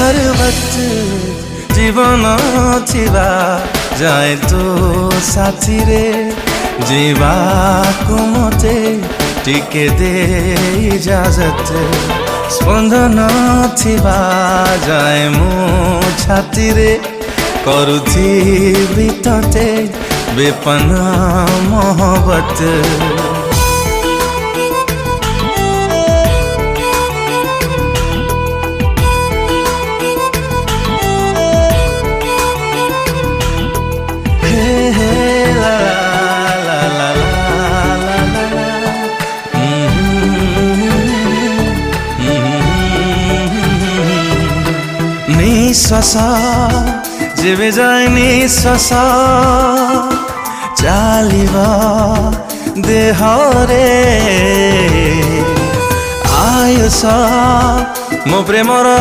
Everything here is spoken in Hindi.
हर वक्त जीवन थिबा जाए तो साथी रे जीवा को मते टिके दे इजाजत स्पंदन थिबा जाए मो छाती रे करुथिबि तते बेपना मोहब्बत निश्वास जेबे जाए निश्वास चालिबा देहरे आयुष मो प्रेमर।